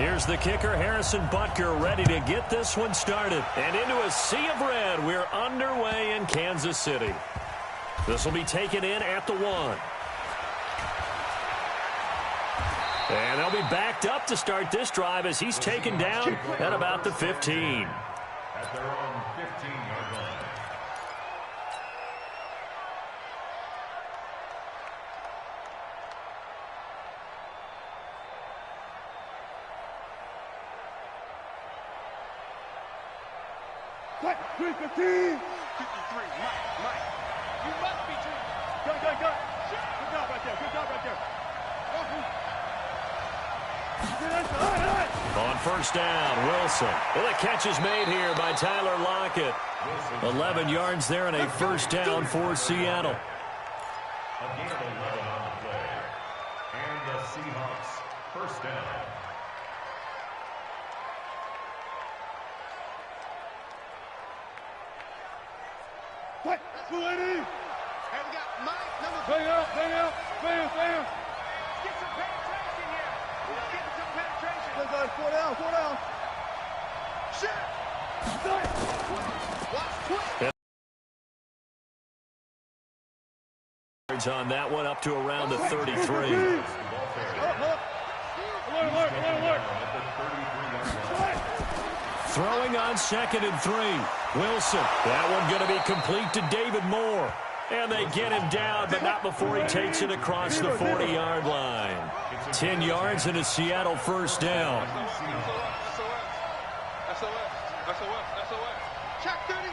Here's the kicker, Harrison Butker, ready to get this one started. And into a sea of red, we're underway in Kansas City. This will be taken in at the 1. And they'll be backed up to start this drive as he's taken down at about the 15. At their own 15-yard line. What? 315! 53, Mike. You must be dreaming. Go. Good job right there. On first down, Wilson. Well, the catch is made here by Tyler Lockett. 11 yards there and a first down for Seattle. A gain of 11 on the play. And the Seahawks first down. What? 280! And we got Mike, number 4. Bang out! Get some penetration here. We're getting some penetration. Let's go, 4 down. Shit. Watch twist. On that one up to around the 33. Alert! Throwing on 2nd and 3. Wilson. That one going to be complete to David Moore. And they get him down, but not before he takes it across the 40-yard line. 10 yards and a Seattle first down. SOS. Check 31.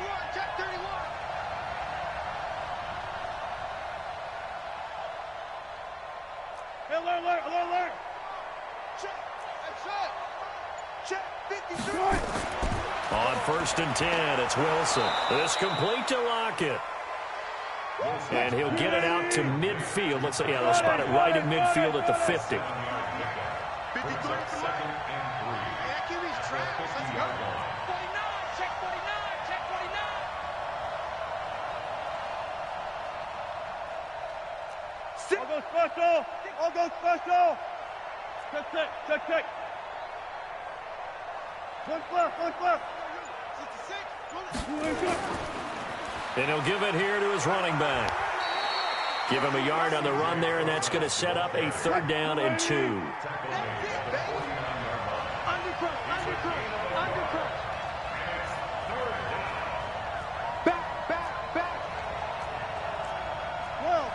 Alert! Check 53. On first and 10, it's Wilson. This complete to Lockett. And he'll get it out to midfield. Let's say, they'll spot it right in midfield at the 50. 53 QB's trash. Let's go. 49. Check 49. I'll go special! Check. One left. 66. And he'll give it here to his running back. Give him a yard on the run there, and that's going to set up a 3rd down and 2. Undercross. Back. 12.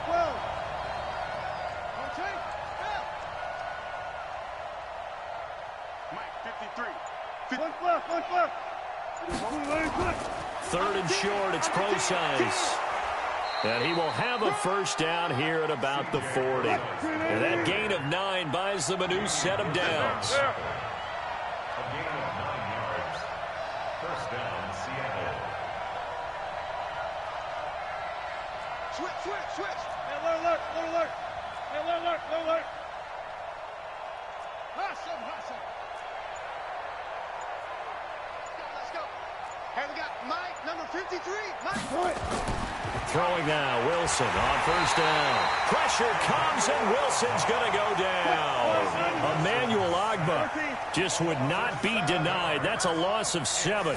Mike, 53. One left. 3rd and short, it's Procise. And he will have a first down here at about the 40. And that gain of 9 buys them a new set of downs. A gain of 9 yards. First down, Seattle. Switch. Alert! Hustle. Let's go. Here we got Mike, number 53. Mike. Throwing now, Wilson on first down. Pressure comes, and Wilson's going to go down. Emmanuel Ogbah just would not be denied. That's a loss of 7.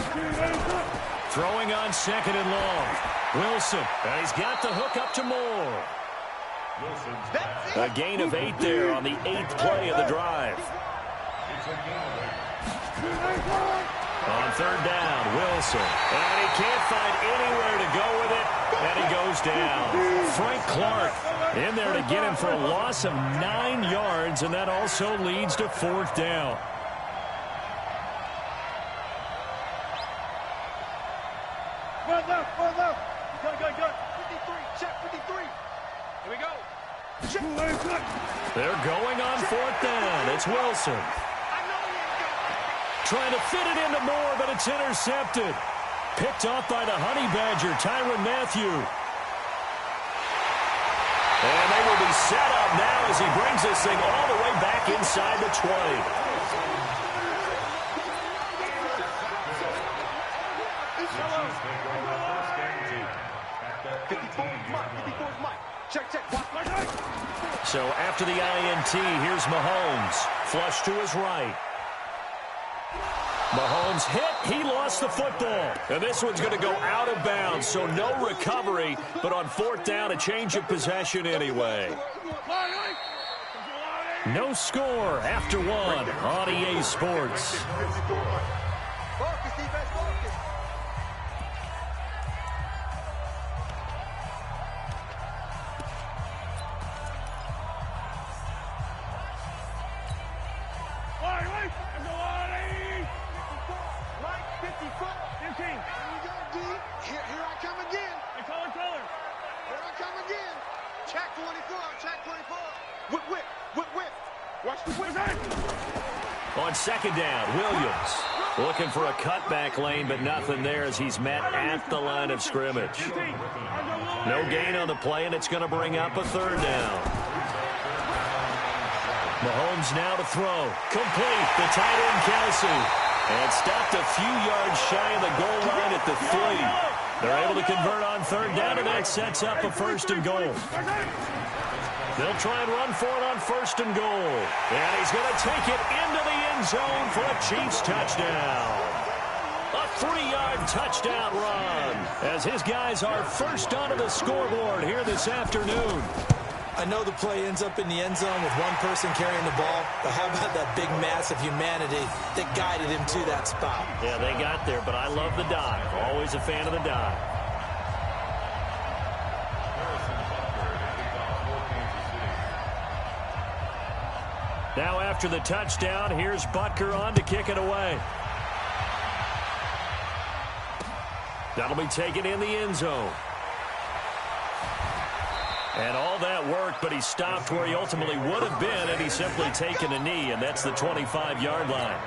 Throwing on 2nd and long. Wilson, and he's got the hook up to Moore. A gain of 8 there on the 8th play of the drive. It's a gain of 8. On 3rd down, Wilson. And he can't find anywhere to go with it. And he goes down. Frank Clark in there to get him for a loss of 9 yards, and that also leads to 4th down. One left. Go. 53. Check 53. Here we go. They're going on 4th down. It's Wilson. Trying to fit it into Moore, but it's intercepted. Picked off by the Honey Badger, Tyrann Mathieu. And they will be set up now as he brings this thing all the way back inside the 20. So after the INT, here's Mahomes. Flush to his right. Mahomes hit. He lost the football. And this one's going to go out of bounds, so no recovery. But on fourth down, a change of possession anyway. No score after one on EA Sports. Focus, defense, focus. Right, 54. 15. Here we go, D. Here I come again. Hey, color. Here I come again. Check 24, check 24. Whip. Watch the whip. On second down, Williams looking for a cutback lane, but nothing there as he's met at the line of scrimmage. No gain on the play, and it's going to bring up a third down. Mahomes now to throw. Complete. The tight end, Kelsey. And stopped a few yards shy of the goal line at the 3. They're able to convert on third down, and that sets up a first and goal. They'll try and run for it on first and goal. And he's going to take it into the end zone for a Chiefs touchdown. A 3-yard touchdown run as his guys are first onto the scoreboard here this afternoon. I know the play ends up in the end zone with one person carrying the ball, but how about that big mass of humanity that guided him to that spot? Yeah, they got there, but I love the dive. Always a fan of the dive. Now after the touchdown, here's Butker on to kick it away. That'll be taken in the end zone. And all that worked, but he stopped where he ultimately would have been had he simply taken a knee, and that's the 25-yard line.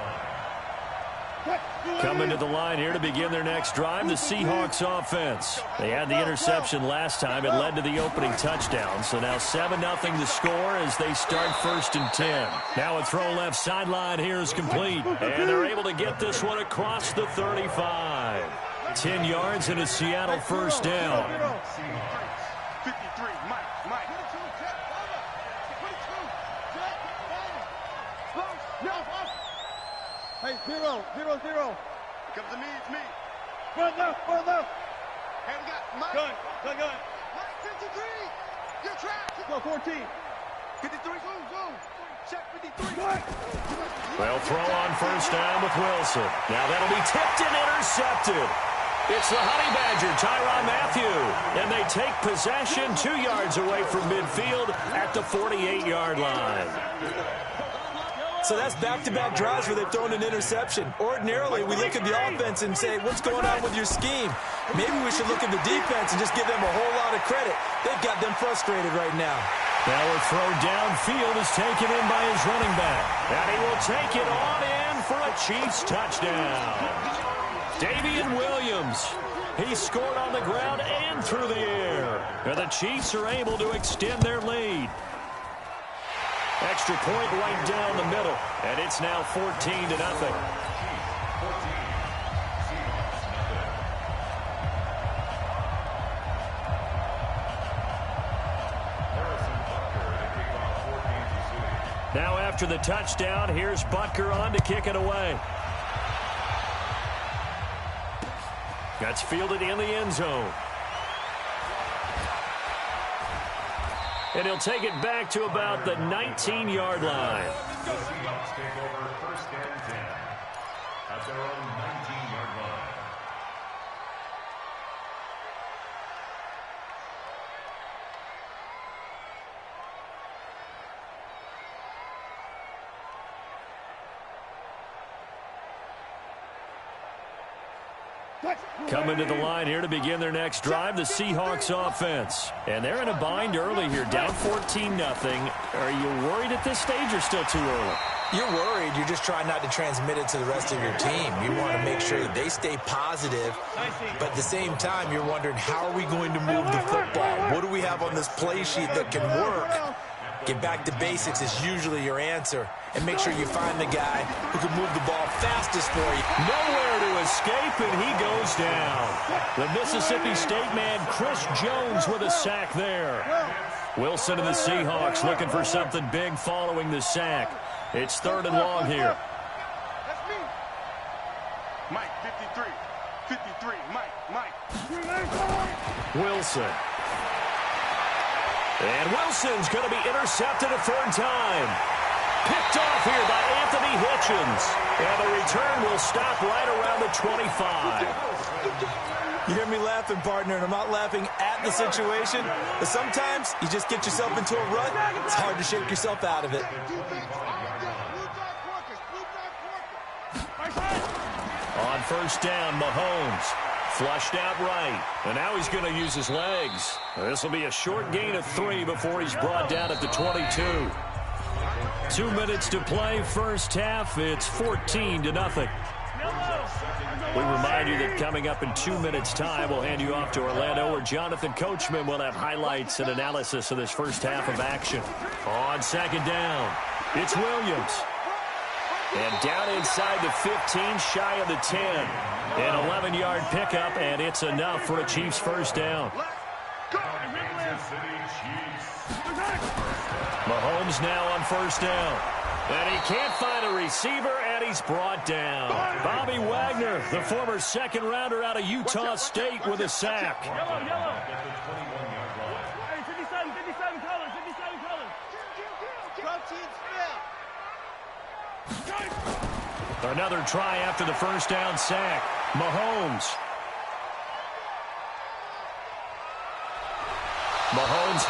Coming to the line here to begin their next drive, the Seahawks offense. They had the interception last time. It led to the opening touchdown. So now 7-0 the score as they start first and 10. Now a throw left sideline here is complete. And they're able to get this one across the 35. 10 yards and a Seattle first down. 53, Mike. Hey, 0. Here comes the me, it's me. Front left. Hey, we got Mike. Gun. Mike, 53. You're trapped. Go, 14. 53, go. Check 53. Well, throw on first down with Wilson. Now that'll be tipped and intercepted. It's the Honey Badger, Tyrann Mathieu. And they take possession 2 yards away from midfield at the 48-yard line. So that's back-to-back drives where they've thrown an interception. Ordinarily, we look at the offense and say, what's going on with your scheme? Maybe we should look at the defense and just give them a whole lot of credit. They've got them frustrated right now. Now a throw downfield is taken in by his running back. And he will take it on in for a Chiefs touchdown. Davian Williams. He scored on the ground and through the air. And the Chiefs are able to extend their lead. Extra point right down the middle. And it's now 14-0. Now after the touchdown, here's Butker on to kick it away. That's fielded in the end zone. And he'll take it back to about the 19-yard line. The Seahawks take over first and 10 at their own 19-yard line. Coming to the line here to begin their next drive, the Seahawks offense. And they're in a bind early here, down 14-0. Are you worried at this stage or still too early? You're worried. You're just trying not to transmit it to the rest of your team. You want to make sure that they stay positive, but at the same time, you're wondering, how are we going to move the football? What do we have on this play sheet that can work? Get back to basics is usually your answer, and make sure you find the guy who can move the ball fastest for you. Nowhere to escape, and he goes down. The Mississippi State man, Chris Jones, with a sack there. Wilson and the Seahawks looking for something big following the sack. It's 3rd and long here. That's me. Mike, 53. 53. Mike. Wilson. And Wilson's going to be intercepted a third time. Picked off here by Anthony Hitchens. And the return will stop right around the 25. You hear me laughing, partner, and I'm not laughing at the situation, but sometimes you just get yourself into a rut. It's hard to shake yourself out of it. On first down, Mahomes flushed out right, and now he's going to use his legs. This will be a short gain of 3 before he's brought down at the 22. 2 minutes to play, first half. It's 14-0. We remind you that coming up in 2 minutes' time, we'll hand you off to Orlando, where Jonathan Coachman will have highlights and analysis of this first half of action. On second down, it's Williams. And down inside the 15, shy of the 10. An 11-yard pickup, and it's enough for a Chiefs first down. Mahomes now on first down. And he can't find a receiver, and he's brought down. Bobby Wagner, the former second-rounder out of Utah State, with a sack. Yellow. Hey, 57 colors. Another try after the first down sack. Mahomes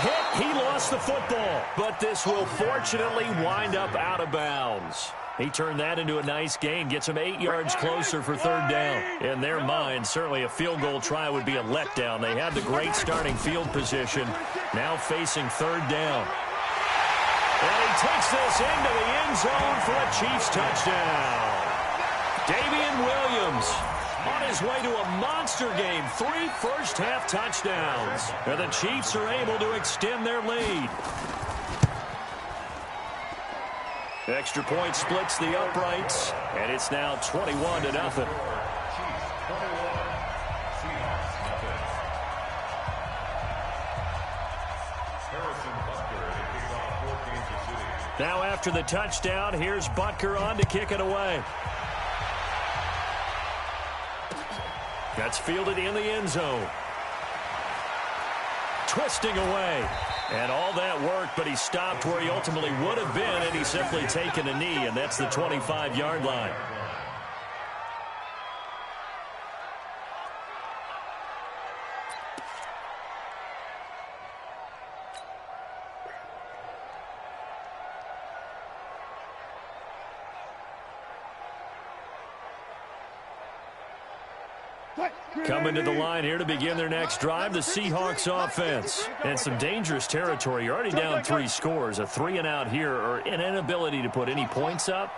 hit. He lost the football. But this will fortunately wind up out of bounds. He turned that into a nice gain. Gets him 8 yards closer for third down. In their mind, certainly a field goal try would be a letdown. They had the great starting field position. Now facing third down. And he takes this into the end zone for a Chiefs touchdown. Damian Williams on his way to a monster game. 3 first-half touchdowns. And the Chiefs are able to extend their lead. Extra point splits the uprights, and it's now 21-0. Now after the touchdown, here's Butker on to kick it away. That's fielded in the end zone. Twisting away. And all that work, but he stopped where he ultimately would have been, and he's simply taken a knee, and that's the 25-yard line. Coming to the line here to begin their next drive, the Seahawks offense. And some dangerous territory. You're already down 3 scores. A 3-and-out here, or an inability to put any points up.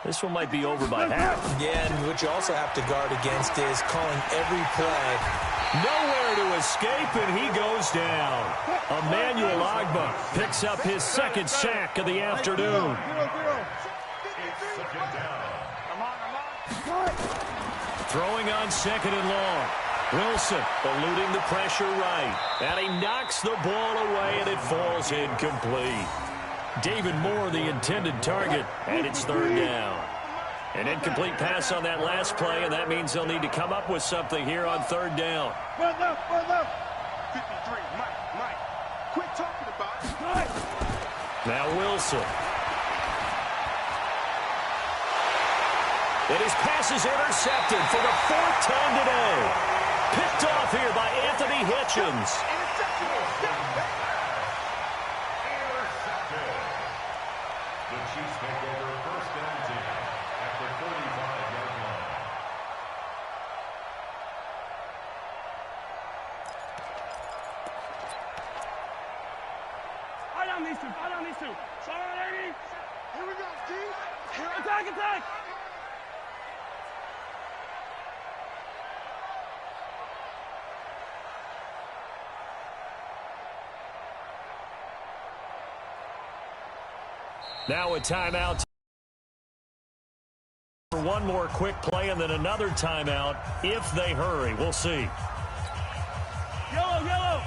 This one might be over by half. Yeah, and what you also have to guard against is calling every play. Nowhere to escape, and he goes down. Emmanuel Ogbah picks up his second sack of the afternoon. Throwing on second and long. Wilson eluding the pressure right. And he knocks the ball away, and it falls incomplete. David Moore, the intended target, and it's third down. An incomplete pass on that last play, and that means they'll need to come up with something here on third down. 53, Mike. Quit talking about it. Now Wilson. And his pass is intercepted for the 4th time today. Picked off here by Anthony Hitchens. The Chiefs take over first down 10 at the 45-yard line. Eye on these two. Sorry, lady. Here we go, Steve. Attack. Now a timeout. For one more quick play and then another timeout if they hurry. We'll see. Yellow.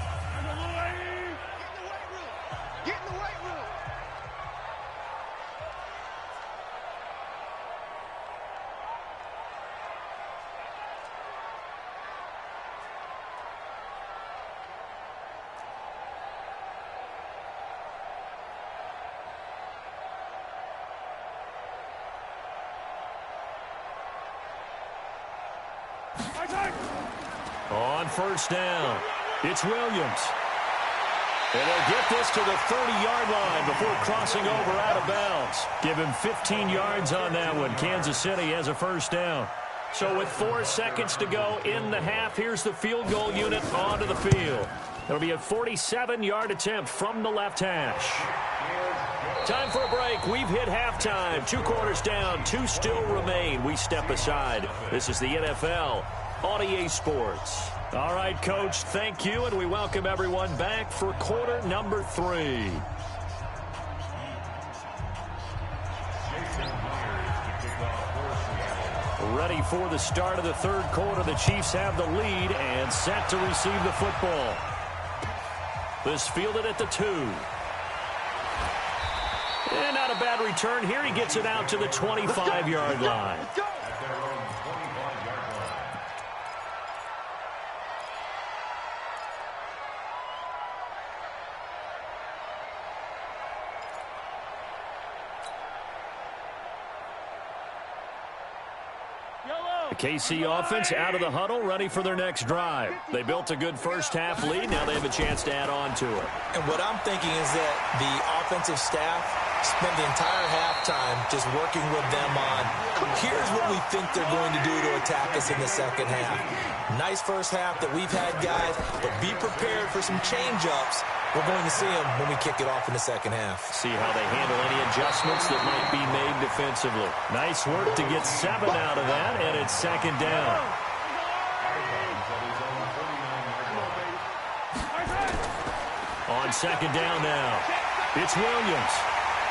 Get in the weight room. On first down, it's Williams. And they'll get this to the 30-yard line before crossing over out of bounds. Give him 15 yards on that one. Kansas City has a first down. So with 4 seconds to go in the half, here's the field goal unit onto the field. It'll be a 47-yard attempt from the left hash. Time for a break. We've hit halftime. 2 quarters down, 2 still remain. We step aside. This is the NFL on EA Sports. All right, Coach, thank you, and we welcome everyone back for quarter number 3. Ready for the start of the third quarter. The Chiefs have the lead and set to receive the football. This fielded at the 2. And not a bad return here. He gets it out to the 25-yard line. The KC offense out of the huddle, ready for their next drive. They built a good first-half lead. Now they have a chance to add on to it. And what I'm thinking is that the offensive staff spent the entire halftime just working with them on, here's what we think they're going to do to attack us in the second half. Nice first half that we've had, guys, but be prepared for some change-ups. We're going to see them when we kick it off in the second half. See how they handle any adjustments that might be made defensively. Nice work to get 7 out of that, and it's second down. On second down now, it's Williams.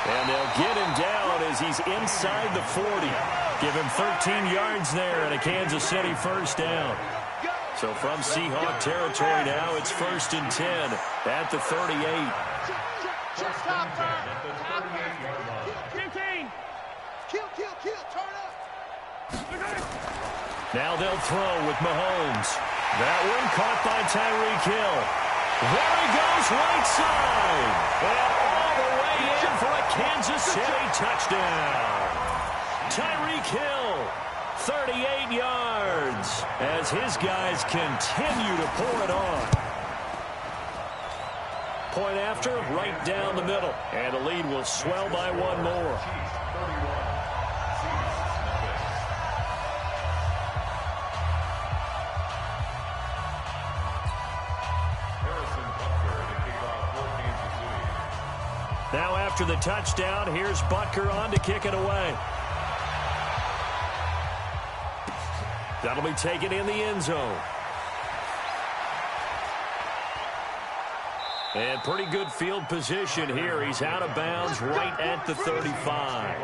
And they'll get him down as he's inside the 40. Give him 13 yards there and a Kansas City first down. So from Seahawk territory now, it's 1st and 10 at the 38. Now they'll throw with Mahomes. That one caught by Tyreek Hill. There he goes, right side. And all the way in for a Kansas City touchdown. Tyreek Hill, 38 yards, as his guys continue to pour it on. Point after, right down the middle. And the lead will swell by 1 more. Now after the touchdown, here's Butker on to kick it away. That'll be taken in the end zone. And pretty good field position here. He's out of bounds right at the 35.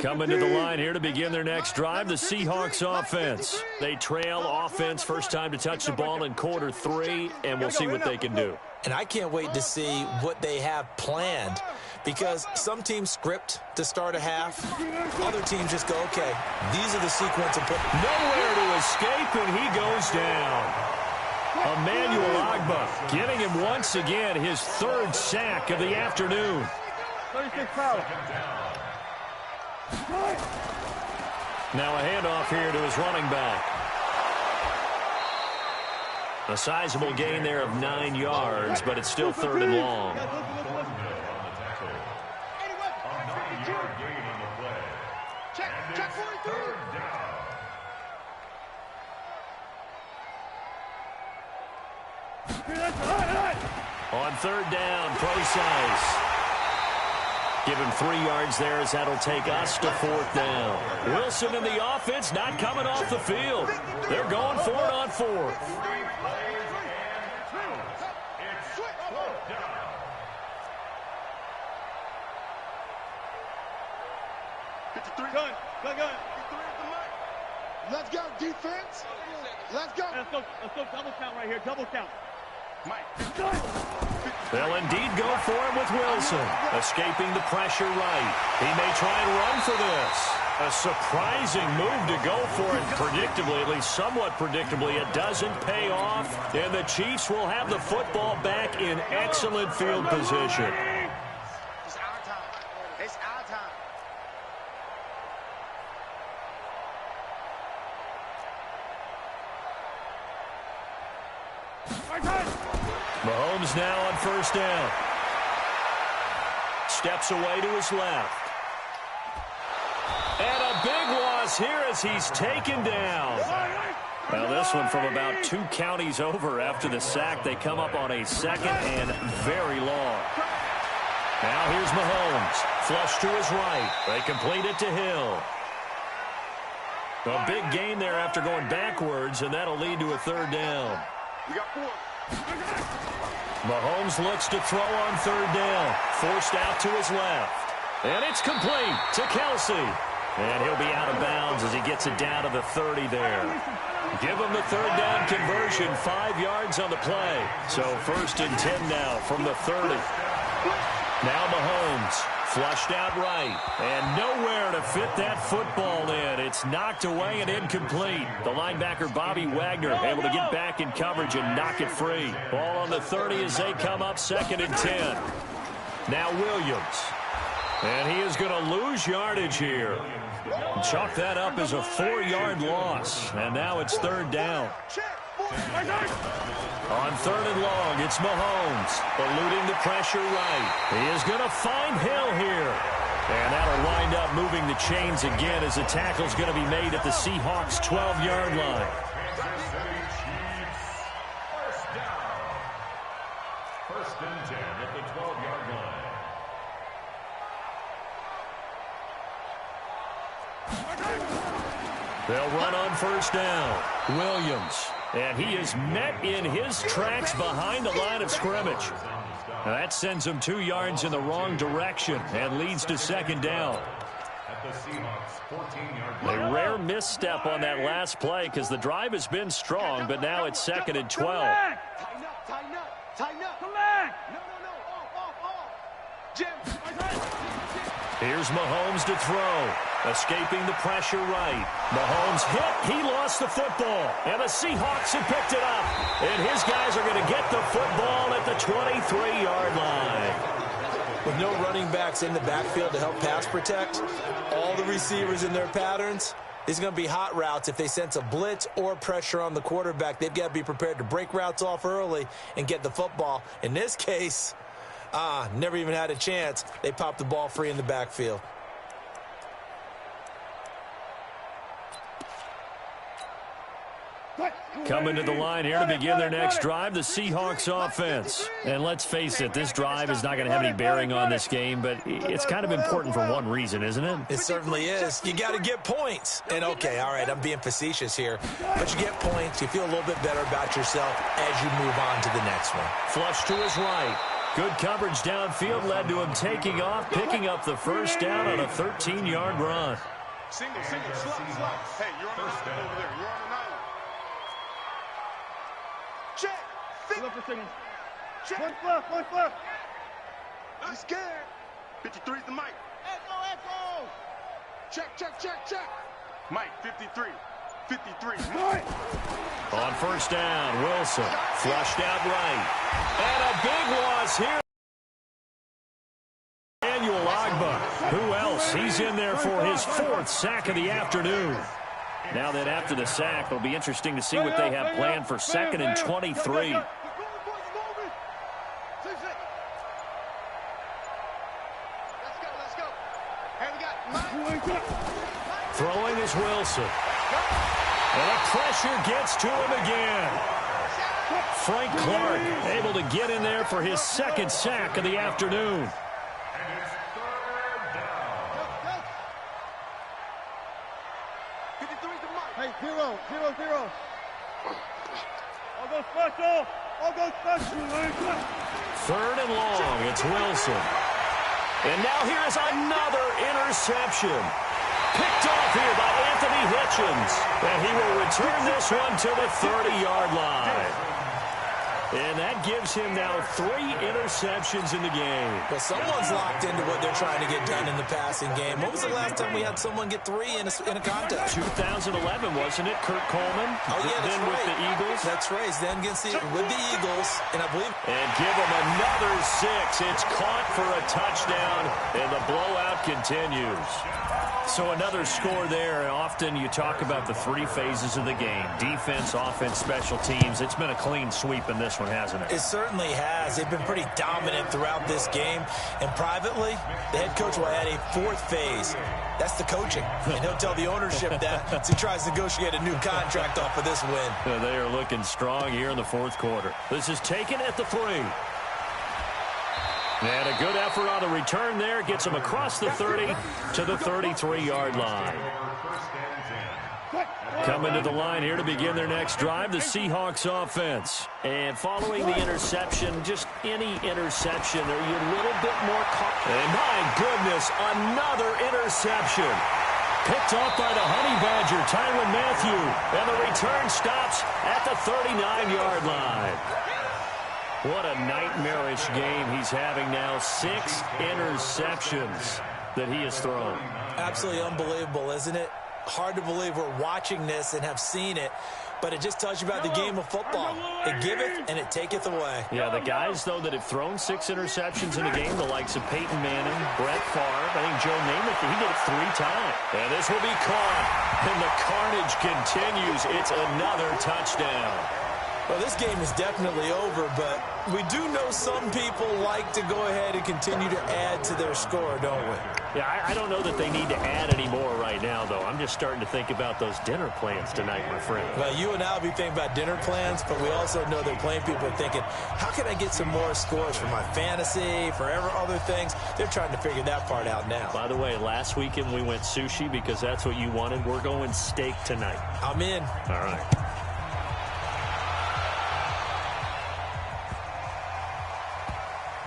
Coming to the line here to begin their next drive, the Seahawks offense. They trail offense first time to touch the ball in quarter 3, and we'll see what they can do. And I can't wait to see what they have planned, because some teams script to start a half. Other teams just go, okay, these are the sequence of play. Nowhere to escape, and he goes down. Emmanuel Ogbah giving him once again his 3rd sack of the afternoon. 36 foul. Now a handoff here to his running back. A sizable gain there of 9 yards, but it's still 3rd and long. Check 43. On 3rd down, Procise. Give him 3 yards there as that'll take us to 4th down. Wilson in the offense not coming off the field. They're going for it on 4th. Gun. Let's go, defense. Let's go. Let's go double count right here. Double count. Mike. They'll indeed go for him with Wilson. Escaping the pressure right. He may try and run for this. A surprising move to go for it. Predictably, at least somewhat predictably, it doesn't pay off. And the Chiefs will have the football back in excellent field position. It's our time. It's our time. Mahomes now on first down. Steps away to his left. And a big loss here as he's taken down. Well, this one from about 2 counties over after the sack. They come up on a second and very long. Now here's Mahomes. Flush to his right. They complete it to Hill. A big gain there after going backwards, and that'll lead to a third down. We got 4. Mahomes looks to throw on third down. Forced out to his left. And it's complete to Kelsey. And he'll be out of bounds as he gets it down to the 30 there. Give him the third down conversion, 5 yards on the play. So first and 10 now from the 30. Now Mahomes flushed out right. And nowhere to fit that football in. It's knocked away and incomplete. The linebacker Bobby Wagner able to get back in coverage and knock it free. Ball on the 30 as they come up second and 10. Now Williams. And he is going to lose yardage here. Chalk that up as a 4-yard loss. And now it's third down. On third and long, it's Mahomes. Eluding the pressure right. He is going to find Hill here. And that'll wind up moving the chains again as the tackle's going to be made at the Seahawks' 12-yard line. First and 10 at the 12-yard line. They'll run on first down. Williams. And he is met in his tracks behind the line of scrimmage. Now that sends him 2 yards in the wrong direction and leads to second down. At the Seahawks' 14-yard line. A rare misstep on that last play because the drive has been strong, but now it's second and 12. Tighten up, tighten up, tighten up. Come back. No. Off. Jim. Here's Mahomes to throw. Escaping the pressure right. Mahomes hit. He lost the football. And the Seahawks have picked it up. And his guys are going to get the football at the 23-yard line. With no running backs in the backfield to help pass protect, all the receivers in their patterns, these are going to be hot routes. If they sense a blitz or pressure on the quarterback, they've got to be prepared to break routes off early and get the football. In this case, never even had a chance. They popped the ball free in the backfield. Coming to the line here to begin their next drive, the Seahawks offense. And let's face it, this drive is not going to have any bearing on this game, but it's kind of important for one reason, isn't it? It certainly is. You got to get points. And okay, all right, I'm being facetious here, but you get points, you feel a little bit better about yourself as you move on to the next one. Flush to his right. Good coverage downfield led to him taking off, picking up the first down on a 13-yard run. Single, slot. Hey, you're on the island over there. You're on an island. Check. Look for signal. Check. One foot. I'm scared. 53's the Mike. Echo. Check. Mike, 53. 53. Mike. On first down, Wilson flushed out right. And a big loss here. Emmanuel Ogbah. Who else? He's in there for his 4th sack of the afternoon. Now that after the sack, it'll be interesting to see what they have planned for second and 23. Let's go. Hey, we got Mike. Throwing is Wilson. And the pressure gets to him again. Frank Clark able to get in there for his 2nd sack of the afternoon. Hey, 0. I'll go special. Third and long, it's Wilson. And now here's another interception. Picked off here by Anthony Hitchens. And he will return this one to the 30-yard line. And that gives him now 3 interceptions in the game. Well, someone's locked into what they're trying to get done in the passing game. When was the last time we had someone get 3 in a contest? 2011, wasn't it? Kurt Coleman. Oh, yeah, that's then right. with the Eagles. That's right. Then with the Eagles, and I believe. And give him another 6. It's caught for a touchdown, and the blowout continues. So another score there. Often you talk about the 3 phases of the game: defense, offense, special teams. It's been a clean sweep in this one, hasn't it? It certainly has. They've been pretty dominant throughout this game. And privately, the head coach will add a 4th phase. That's the coaching. And he'll tell the ownership that as he tries to negotiate a new contract off of this win. They are looking strong here in the 4th quarter. This is taken at the 3. And a good effort on the return there. Gets him across the 30 to the 33-yard line. Coming to the line here to begin their next drive, the Seahawks offense. And following the interception, just any interception, are you a little bit more cautious? And my goodness, another interception. Picked off by the Honey Badger, Tyrann Mathieu. And the return stops at the 39-yard line. What a nightmarish game he's having now. 6 interceptions that he has thrown. Absolutely unbelievable, isn't it? Hard to believe we're watching this and have seen it, but it just tells you about the game of football. It giveth and it taketh away. Yeah, the guys, though, that have thrown 6 interceptions in a game, the likes of Peyton Manning, Brett Favre, I think Joe Namath, he did it 3 times. And this will be caught, and the carnage continues. It's another touchdown. Well, this game is definitely over, but we do know some people like to go ahead and continue to add to their score, don't we? Yeah, I don't know that they need to add any more right now, though. I'm just starting to think about those dinner plans tonight, my friend. Well, you and I will be thinking about dinner plans, but we also know that playing people are thinking, how can I get some more scores for my fantasy, for other things? They're trying to figure that part out now. By the way, last weekend we went sushi because that's what you wanted. We're going steak tonight. I'm in. All right.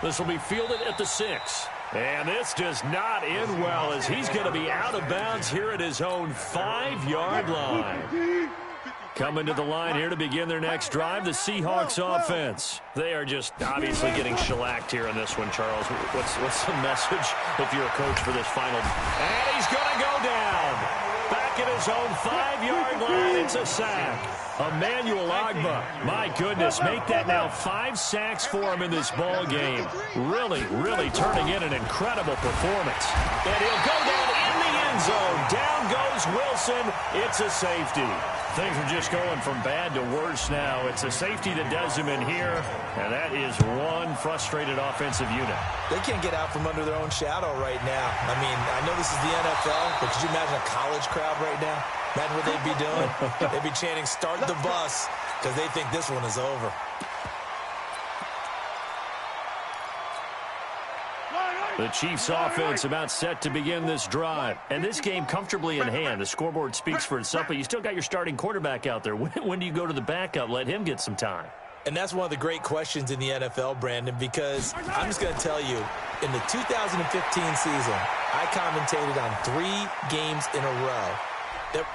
This will be fielded at the 6. And this does not end well as he's going to be out of bounds here at his own 5-yard line. Coming to the line here to begin their next drive, the Seahawks offense. They are just obviously getting shellacked here in this one, Charles. What's the message if you're a coach for this final? And he's going to go down. Back at his own 5-yard line, it's a sack. Emmanuel Ogbah, my goodness, make that now 5 sacks for him in this ball game. Really, really turning in an incredible performance. And he'll go down in the end zone. Down goes Wilson. It's a safety. Things are just going from bad to worse now. It's a safety that does him in here, and that is one frustrated offensive unit. They can't get out from under their own shadow right now. I mean, I know this is the NFL, but could you imagine a college crowd right now? Imagine what they'd be doing. They'd be chanting, "Start the bus," because they think this one is over. The Chiefs offense about set to begin this drive. And this game comfortably in hand. The scoreboard speaks for itself, but you still got your starting quarterback out there. When do you go to the backup? Let him get some time. And that's one of the great questions in the NFL, Brandon, because I'm just going to tell you, in the 2015 season, I commentated on 3 games in a row.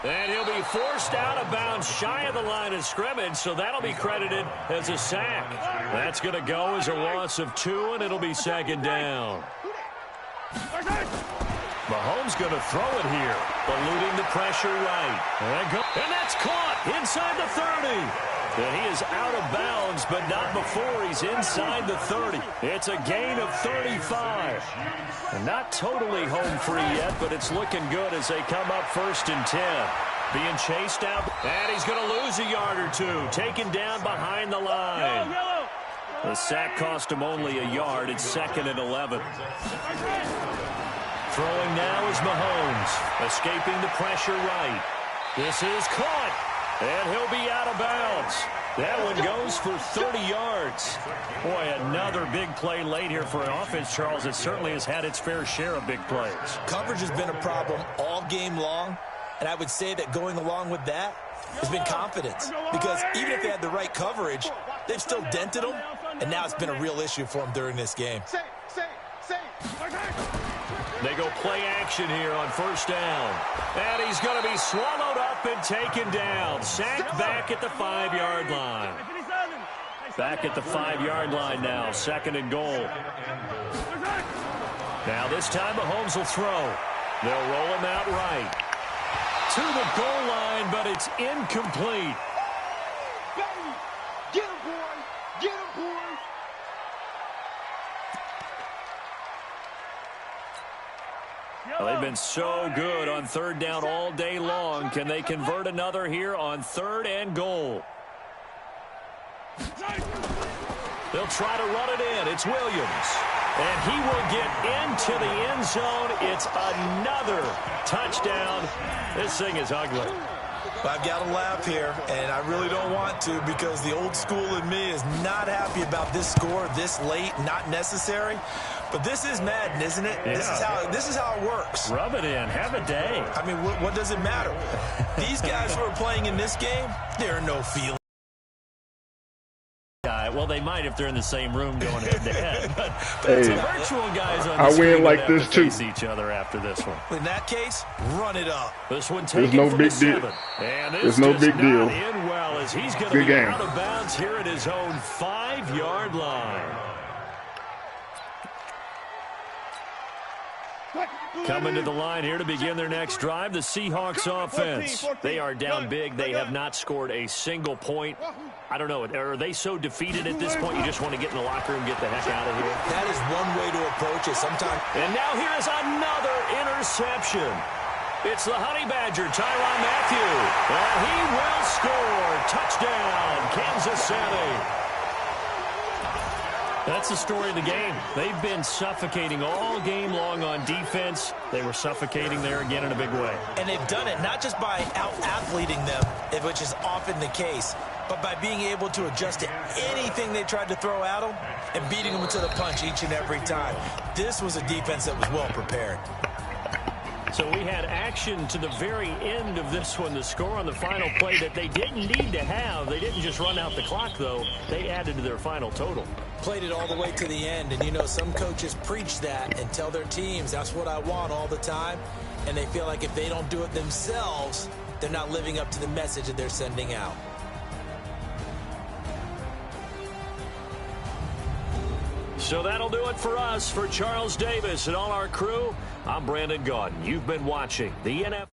And he'll be forced out of bounds shy of the line of scrimmage, so that'll be credited as a sack. That's going to go as a loss of 2, and it'll be 2nd down. Mahomes going to throw it here, eluding the pressure right. And that's caught inside the 30. And he is out of bounds, but not before he's inside the 30. It's a gain of 35. And not totally home free yet, but it's looking good as they come up 1st and 10. Being chased out, and he's going to lose a yard or 2. Taken down behind the line. The sack cost him only a yard. It's 2nd and 11. Throwing now is Mahomes, escaping the pressure right. This is caught, and he'll be out of bounds. That one goes for 30 yards. Boy, another big play late here for an offense, Charles. It certainly has had its fair share of big plays. Coverage has been a problem all game long, and I would say that going along with that has been confidence. Because even if they had the right coverage, they've still dented them, and now it's been a real issue for them during this game. They go play action here on 1st down. And he's going to be swallowed up and taken down. Sacked back at the 5-yard line. Back at the 5-yard line now, 2nd and goal. Now this time Mahomes will throw. They'll roll him out right. To the goal line, but it's incomplete. Get him, boy! Get him, boy! Well, they've been so good on 3rd down all day long. Can they convert another here on 3rd and goal? They'll try to run it in. It's Williams. And he will get into the end zone. It's another touchdown. This thing is ugly. I've got to laugh here, and I really don't want to because the old school in me is not happy about this score this late, not necessary. But this is Madden, isn't it? Yeah. This is how it works. Rub it in. Have a day. I mean, what does it matter? These guys who are playing in this game, there are no feelings. Well, they might if they're in the same room going head-to-head. But Hey, it's the virtual guys on the I screen win that like have this to too. face each other after this one. In that case, run it up. This one There's taken no from big the deal. 7. And this There's no does big not deal. end well as he's going to Good be game. out of bounds here at his own 5-yard line. Coming to the line here to begin their next drive, the Seahawks offense. They are down big. They have not scored a single point. I don't know. Are they so defeated at this point you just want to get in the locker room and get the heck out of here? That is one way to approach it. Sometimes. And now here is another interception. It's the Honey Badger, Tyrann Mathieu. And he will score. Touchdown, Kansas City. That's the story of the game. They've been suffocating all game long on defense. They were suffocating there again in a big way. And they've done it not just by out-athleting them, which is often the case, but by being able to adjust to anything they tried to throw at them and beating them to the punch each and every time. This was a defense that was well prepared. So we had action to the very end of this one. The score on the final play that they didn't need to have. They didn't just run out the clock, though. They added to their final total. Played it all the way to the end, and you know some coaches preach that and tell their teams that's what I want all the time, and they feel like if they don't do it themselves, they're not living up to the message that they're sending out. So that'll do it for us. For Charles Davis and all our crew, I'm Brandon Gaudin. You've been watching the NFL.